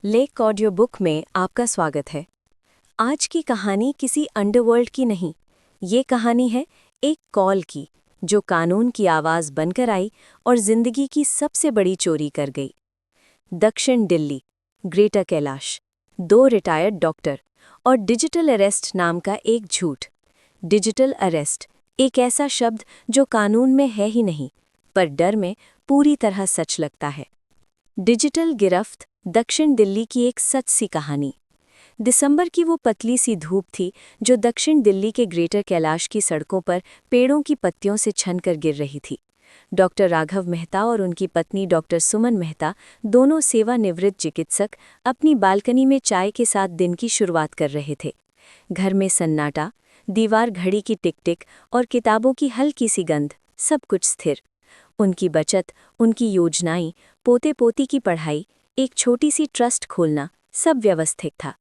Lake audio book में आपका स्वागत है। आज की कहानी किसी अंडरवर्ल्ड की नहीं, ये कहानी है एक कॉल की जो कानून की आवाज़ बनकर आई और जिंदगी की सबसे बड़ी चोरी कर गई। दक्षिण Delhi, greater Kailash, 2 retired doctor और डिजिटल अरेस्ट नाम का एक झूठ। डिजिटल अरेस्ट एक ऐसा शब्द जो कानून में है ही नहीं, पर डर में पूरी तरह सच लगता है। डिजिटल गिरफ्त, दक्षिण दिल्ली की एक सच सी कहानी। दिसंबर की वो पतली सी धूप थी जो दक्षिण दिल्ली के ग्रेटर कैलाश की सड़कों पर पेड़ों की पत्तियों से छनकर गिर रही थी। डॉक्टर राघव मेहता और उनकी पत्नी डॉक्टर सुमन मेहता, दोनों सेवानिवृत्त चिकित्सक, अपनी बालकनी में चाय के साथ दिन की शुरुआत कर रहे थे। घर में सन्नाटा, दीवार घड़ी की टिक-टिक और किताबों की हल्की सी गंध, सब कुछ स्थिर। उनकी बचत, उनकी योजनाएं, पोते-पोती की पढ़ाई, एक छोटी सी ट्रस्ट खोलना, सब व्यवस्थित था।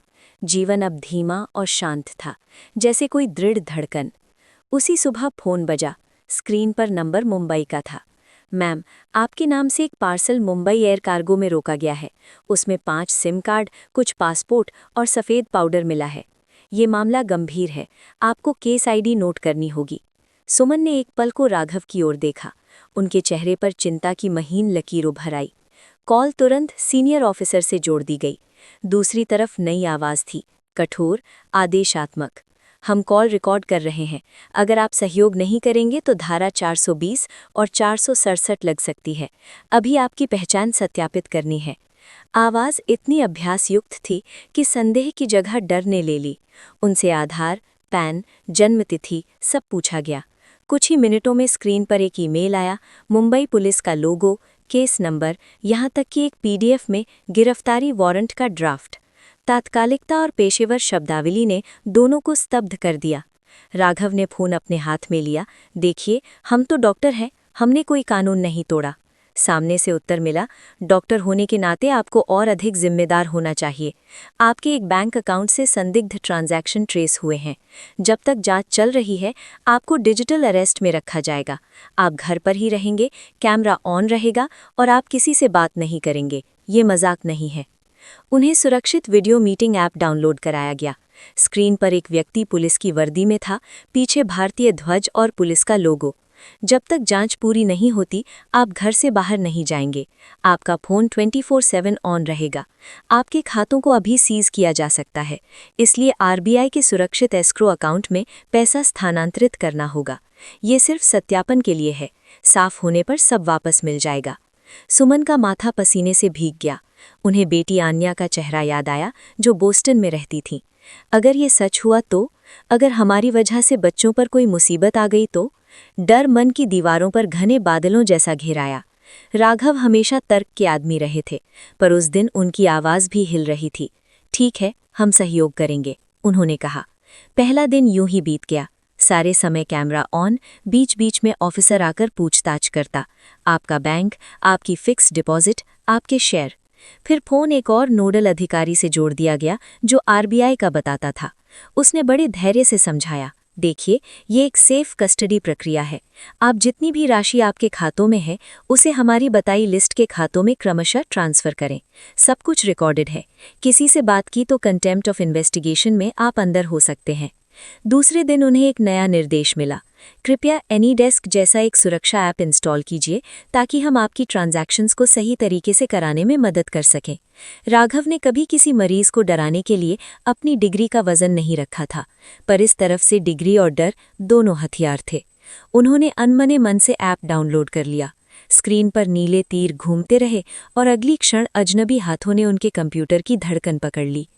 जीवन अब धीमा और शांत था, जैसे कोई दृढ़ धड़कन। उसी सुबह फोन बजा। स्क्रीन पर नंबर मुंबई का था। मैम, आपके नाम से एक पार्सल मुंबई एयर कार्गो में रोका गया है। उसमें 5 सिम कार्ड, कुछ पासपोर्ट और सफ़ेद पाउडर मिला है। ये मामला गंभीर है, आपको केस आईडी नोट करनी होगी। सुमन ने एक पल को राघव की ओर देखा। उनके चेहरे पर चिंता की महीन लकीर उभर आई। कॉल तुरंत सीनियर ऑफिसर से जोड़ दी गई। दूसरी तरफ नई आवाज़ थी, कठोर, आदेशात्मक। हम कॉल रिकॉर्ड कर रहे हैं। अगर आप सहयोग नहीं करेंगे तो धारा 420 और 467 लग सकती है। अभी आपकी पहचान सत्यापित करनी है। आवाज़ इतनी अभ्यासयुक्त थी कि संदेह की जगह डर ने ले ली। उनसे आधार, पैन, जन्मतिथि सब पूछा गया। कुछ ही मिनटों में स्क्रीन पर एक ईमेल आया, मुंबई पुलिस का लोगो, केस नंबर, यहाँ तक कि एक पीडीएफ में गिरफ्तारी वारंट का ड्राफ्ट। तात्कालिकता और पेशेवर शब्दावली ने दोनों को स्तब्ध कर दिया। राघव ने फोन अपने हाथ में लिया। देखिए, हम तो डॉक्टर हैं, हमने कोई कानून नहीं तोड़ा। सामने से उत्तर मिला, डॉक्टर होने के नाते आपको और अधिक जिम्मेदार होना चाहिए। आपके एक बैंक अकाउंट से संदिग्ध ट्रांजैक्शन ट्रेस हुए हैं। जब तक जांच चल रही है, आपको डिजिटल अरेस्ट में रखा जाएगा। आप घर पर ही रहेंगे, कैमरा ऑन रहेगा और आप किसी से बात नहीं करेंगे। ये मजाक नहीं है। उन्हें सुरक्षित वीडियो मीटिंग ऐप डाउनलोड कराया गया। स्क्रीन पर एक व्यक्ति पुलिस की वर्दी में था, पीछे भारतीय ध्वज और पुलिस का लोगो। जब तक जांच पूरी नहीं होती, आप घर से बाहर नहीं जाएंगे। आपका फ़ोन 24/7 ऑन रहेगा। आपके खातों को अभी सीज किया जा सकता है, इसलिए आरबीआई के सुरक्षित एस्क्रो अकाउंट में पैसा स्थानांतरित करना होगा। ये सिर्फ सत्यापन के लिए है, साफ होने पर सब वापस मिल जाएगा। सुमन का माथा पसीने से भीग गया। उन्हें बेटी आन्या का चेहरा याद आया, जो बोस्टन में रहती थी। अगर ये सच हुआ तो, अगर हमारी वजह से बच्चों पर कोई मुसीबत आ गई तो? डर मन की दीवारों पर घने बादलों जैसा घेराया। राघव हमेशा तर्क के आदमी रहे थे, पर उस दिन उनकी आवाज़ भी हिल रही थी। ठीक है, हम सहयोग करेंगे, उन्होंने कहा। पहला दिन यूं ही बीत गया। सारे समय कैमरा ऑन, बीच बीच में ऑफिसर आकर पूछताछ करता। आपका बैंक, आपकी फिक्स डिपॉजिट, आपके शेयर। फिर फोन एक और नोडल अधिकारी से जोड़ दिया गया जो आरबीआई का बताता था। उसने बड़े धैर्य से समझाया, देखिए, ये एक सेफ कस्टडी प्रक्रिया है। आप जितनी भी राशि आपके खातों में है, उसे हमारी बताई लिस्ट के खातों में क्रमशः ट्रांसफर करें। सब कुछ रिकॉर्डेड है। किसी से बात की तो कंटेम्प्ट ऑफ इन्वेस्टिगेशन में आप अंदर हो सकते हैं। दूसरे दिन उन्हें एक नया निर्देश मिला। कृपया एनीडेस्क जैसा एक सुरक्षा ऐप इंस्टॉल कीजिए ताकि हम आपकी ट्रांजैक्शंस को सही तरीके से कराने में मदद कर सकें। राघव ने कभी किसी मरीज को डराने के लिए अपनी डिग्री का वजन नहीं रखा था, पर इस तरफ से डिग्री और डर दोनों हथियार थे। उन्होंने अनमने मन से ऐप डाउनलोड कर लिया। स्क्रीन पर नीले तीर घूमते रहे और अगली क्षण अजनबी हाथों ने उनके कंप्यूटर की धड़कन पकड़ ली।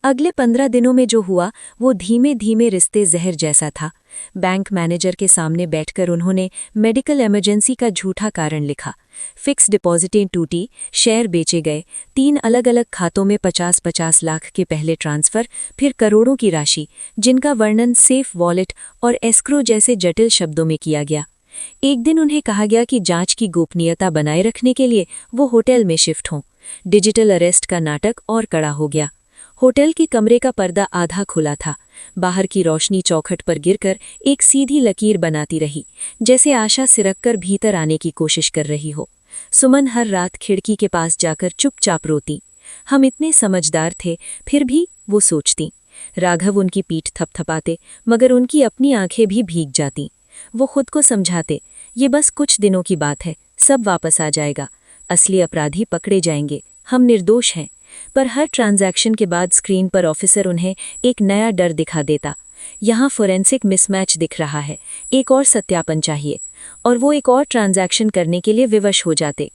अगले 15 दिनों में जो हुआ वो धीमे धीमे रिश्ते जहर जैसा था। बैंक मैनेजर के सामने बैठकर उन्होंने मेडिकल इमरजेंसी का झूठा कारण लिखा। फिक्स डिपॉजिटें टूटी, शेयर बेचे गए, 3 अलग अलग खातों में 50-50 लाख के पहले ट्रांसफर, फिर करोड़ों की राशि, जिनका वर्णन सेफ वॉलेट और एस्क्रो जैसे जटिल शब्दों में किया गया। एक दिन उन्हें कहा गया कि जांच की गोपनीयता बनाए रखने के लिए वो होटल में शिफ्ट हों। डिजिटल अरेस्ट का नाटक और कड़ा हो गया। होटल के कमरे का पर्दा आधा खुला था। बाहर की रोशनी चौखट पर गिरकर एक सीधी लकीर बनाती रही, जैसे आशा सिरककर भीतर आने की कोशिश कर रही हो। सुमन हर रात खिड़की के पास जाकर चुपचाप रोती। हम इतने समझदार थे, फिर भी वो सोचती। राघव उनकी पीठ थपथपाते, मगर उनकी अपनी आंखें भी भीग जातीं। वो खुद को समझाते, ये बस कुछ दिनों की बात है, सब वापस आ जाएगा, असली अपराधी पकड़े जाएंगे, हम निर्दोष हैं। पर हर ट्रांजैक्शन के बाद स्क्रीन पर ऑफिसर उन्हें एक नया डर दिखा देता। यहाँ फोरेंसिक मिसमैच दिख रहा है, एक और सत्यापन चाहिए, और वो एक और ट्रांजैक्शन करने के लिए विवश हो जाते।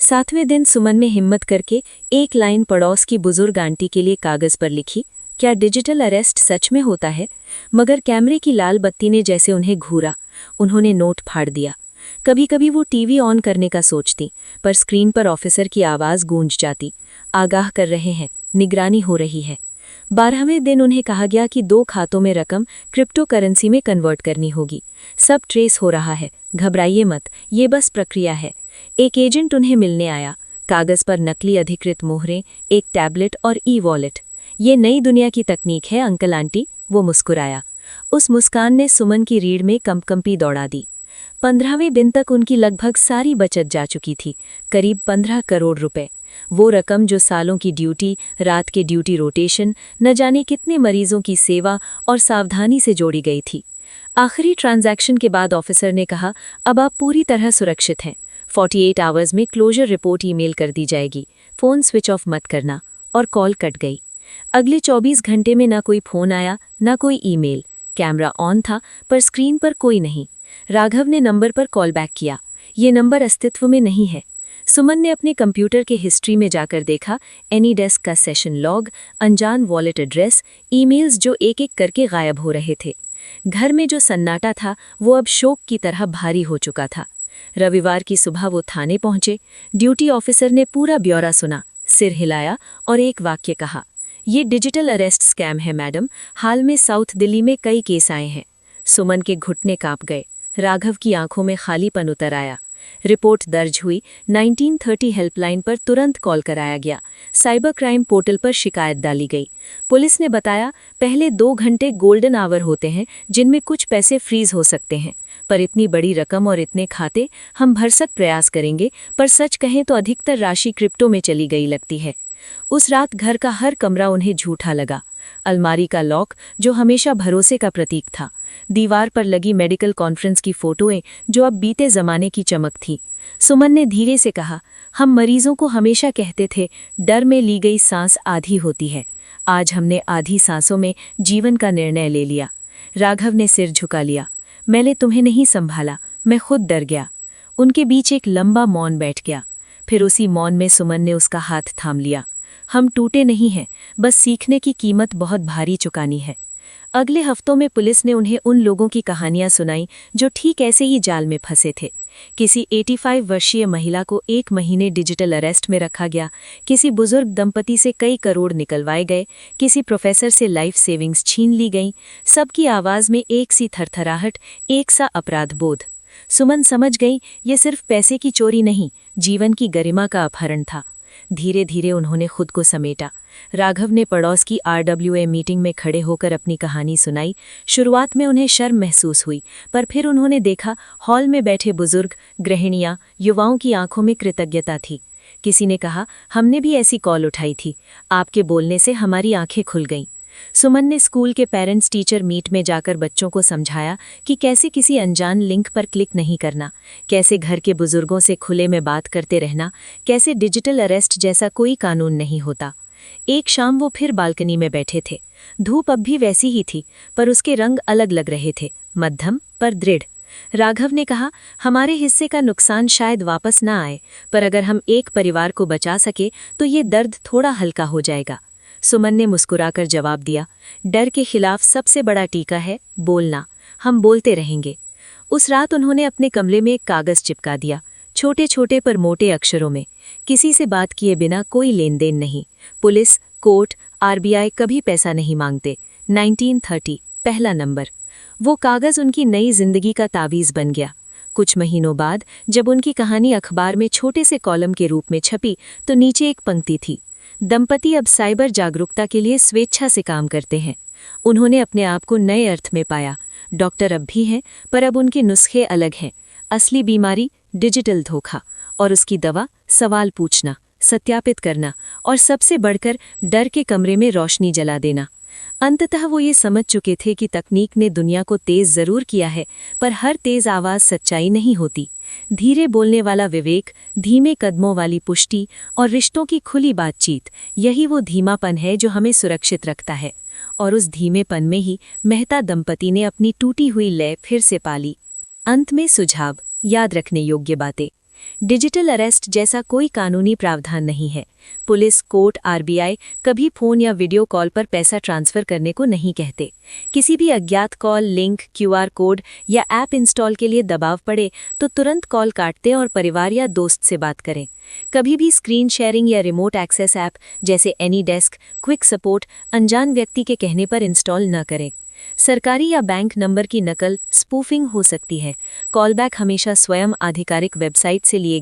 7वें दिन सुमन ने हिम्मत करके एक लाइन पड़ोस की बुजुर्ग आंटी के लिए कागज पर लिखी, क्या डिजिटल अरेस्ट सच में होता है? मगर कैमरे की लाल बत्ती ने जैसे उन्हें घूरा, उन्होंने नोट फाड़ दिया। कभी कभी वो टीवी ऑन करने का सोचती, पर स्क्रीन पर ऑफिसर की आवाज गूंज जाती, आगाह कर रहे हैं, निगरानी हो रही है। 12वें दिन उन्हें कहा गया कि 2 खातों में रकम क्रिप्टो करेंसी में कन्वर्ट करनी होगी। सब ट्रेस हो रहा है, घबराइए मत, ये बस प्रक्रिया है। एक एजेंट उन्हें मिलने आया, कागज पर नकली अधिकृत मोहरें, एक टैबलेट और ई-वॉलेट। ये नई दुनिया की तकनीक है अंकल आंटी, वो मुस्कुराया। उस मुस्कान ने सुमन की रीढ़ में कंपकंपी दौड़ा दी। 15वें दिन तक उनकी लगभग सारी बचत जा चुकी थी, करीब 15 करोड़ रुपए। वो रकम जो सालों की ड्यूटी, रात के ड्यूटी रोटेशन, न जाने कितने मरीजों की सेवा और सावधानी से जोड़ी गई थी। आखिरी ट्रांजैक्शन के बाद ऑफिसर ने कहा, अब आप पूरी तरह सुरक्षित हैं। 48 आवर्स में क्लोजर रिपोर्ट ईमेल कर दी जाएगी, फ़ोन स्विच ऑफ मत करना। और कॉल कट गई। अगले 24 घंटे में ना कोई फ़ोन आया, ना कोई ईमेल। कैमरा ऑन था, पर स्क्रीन पर कोई नहीं। राघव ने नंबर पर कॉल बैक किया, ये नंबर अस्तित्व में नहीं है। सुमन ने अपने कंप्यूटर के हिस्ट्री में जाकर देखा, एनी डेस्क का सेशन लॉग, अनजान वॉलेट एड्रेस, ईमेल्स जो एक एक करके गायब हो रहे थे। घर में जो सन्नाटा था वो अब शोक की तरह भारी हो चुका था। रविवार की सुबह वो थाने पहुंचे। ड्यूटी ऑफिसर ने पूरा ब्यौरा सुना, सिर हिलाया और एक वाक्य कहा, ये डिजिटल अरेस्ट स्कैम है मैडम, हाल में साउथ दिल्ली में कई केस आए हैं। सुमन के घुटने कांप गए, राघव की आंखों में खालीपन उतर आया। रिपोर्ट दर्ज हुई, 1930 हेल्पलाइन पर तुरंत कॉल कराया गया। साइबर क्राइम पोर्टल पर शिकायत डाली गई। पुलिस ने बताया, पहले 2 घंटे गोल्डन आवर होते हैं जिनमें कुछ पैसे फ्रीज हो सकते हैं, पर इतनी बड़ी रकम और इतने खाते, हम भरसक प्रयास करेंगे, पर सच कहें तो अधिकतर राशि क्रिप्टो में चली गई लगती है। उस रात घर का हर कमरा उन्हें झूठा लगा। अलमारी का लॉक, जो हमेशा भरोसे का प्रतीक था, दीवार पर लगी मेडिकल कॉन्फ्रेंस की फोटोएं जो अब बीते जमाने की चमक थी। सुमन ने धीरे से कहा, हम मरीजों को हमेशा कहते थे, डर में ली गई सांस आधी होती है। आज हमने आधी सांसों में जीवन का निर्णय ले लिया। राघव ने सिर झुका लिया, मैंने तुम्हें नहीं संभाला, मैं खुद डर गया। उनके बीच एक लंबा मौन बैठ गया। फिर उसी मौन में सुमन ने उसका हाथ थाम लिया। हम टूटे नहीं हैं, बस सीखने की कीमत बहुत भारी चुकानी है। अगले हफ्तों में पुलिस ने उन्हें उन लोगों की कहानियां सुनाई जो ठीक ऐसे ही जाल में फंसे थे। किसी 85 वर्षीय महिला को 1 महीने डिजिटल अरेस्ट में रखा गया, किसी बुजुर्ग दंपति से कई करोड़ निकलवाए गए, किसी प्रोफेसर से लाइफ सेविंग्स छीन ली गईं। सबकी आवाज में एक सी थरथराहट, एक सा अपराध बोध। सुमन समझ गई, ये सिर्फ पैसे की चोरी नहीं, जीवन की गरिमा का अपहरण था। धीरे धीरे उन्होंने खुद को समेटा। राघव ने पड़ोस की RWA मीटिंग में खड़े होकर अपनी कहानी सुनाई। शुरुआत में उन्हें शर्म महसूस हुई, पर फिर उन्होंने देखा, हॉल में बैठे बुजुर्ग, गृहिणियां, युवाओं की आंखों में कृतज्ञता थी। किसी ने कहा, हमने भी ऐसी कॉल उठाई थी, आपके बोलने से हमारी आंखें खुल गईं। सुमन ने स्कूल के पेरेंट्स टीचर मीट में जाकर बच्चों को समझाया कि कैसे किसी अनजान लिंक पर क्लिक नहीं करना, कैसे घर के बुजुर्गों से खुले में बात करते रहना, कैसे डिजिटल अरेस्ट जैसा कोई कानून नहीं होता। एक शाम वो फिर बालकनी में बैठे थे। धूप अब भी वैसी ही थी, पर उसके रंग अलग लग रहे थे, मध्यम पर दृढ़। राघव ने कहा, हमारे हिस्से का नुकसान शायद वापस ना आए, पर अगर हम एक परिवार को बचा सके तो ये दर्द थोड़ा हल्का हो जाएगा। सुमन ने मुस्कुराकर जवाब दिया, डर के खिलाफ सबसे बड़ा टीका है बोलना, हम बोलते रहेंगे। उस रात उन्होंने अपने कमरे में एक कागज चिपका दिया, छोटे छोटे पर मोटे अक्षरों में, किसी से बात किए बिना कोई लेन देन नहीं। पुलिस, कोर्ट, RBI कभी पैसा नहीं मांगते। 1930 पहला नंबर। वो कागज उनकी नई जिंदगी का तावीज़ बन गया। कुछ महीनों बाद जब उनकी कहानी अखबार में छोटे से कॉलम के रूप में छपी तो नीचे एक पंक्ति थी, दंपति अब साइबर जागरूकता के लिए स्वेच्छा से काम करते हैं। उन्होंने अपने आप को नए अर्थ में पाया। डॉक्टर अब भी हैं, पर अब उनके नुस्खे अलग हैं। असली बीमारी डिजिटल धोखा, और उसकी दवा सवाल पूछना, सत्यापित करना और सबसे बढ़कर डर के कमरे में रोशनी जला देना। अंततः वो ये समझ चुके थे कि तकनीक ने दुनिया को तेज जरूर किया है, पर हर तेज आवाज सच्चाई नहीं होती। धीरे बोलने वाला विवेक, धीमे कदमों वाली पुष्टि और रिश्तों की खुली बातचीत, यही वो धीमापन है जो हमें सुरक्षित रखता है। और उस धीमेपन में ही मेहता दंपति ने अपनी टूटी हुई लय फिर से पाली। अंत में सुझाव, याद रखने योग्य बातें। डिजिटल अरेस्ट जैसा कोई कानूनी प्रावधान नहीं है। पुलिस, कोर्ट, आरबीआई कभी फोन या वीडियो कॉल पर पैसा ट्रांसफर करने को नहीं कहते। किसी भी अज्ञात कॉल, लिंक, क्यूआर कोड या ऐप इंस्टॉल के लिए दबाव पड़े तो तुरंत कॉल काट दें और परिवार या दोस्त से बात करें। कभी भी स्क्रीन शेयरिंग या रिमोट एक्सेस ऐप जैसे एनीडेस्क, क्विक सपोर्ट अनजान व्यक्ति के कहने पर इंस्टॉल न करें। सरकारी या बैंक नंबर की नकल, स्पूफिंग हो सकती है। कॉलबैक हमेशा स्वयं आधिकारिक वेबसाइट से लिए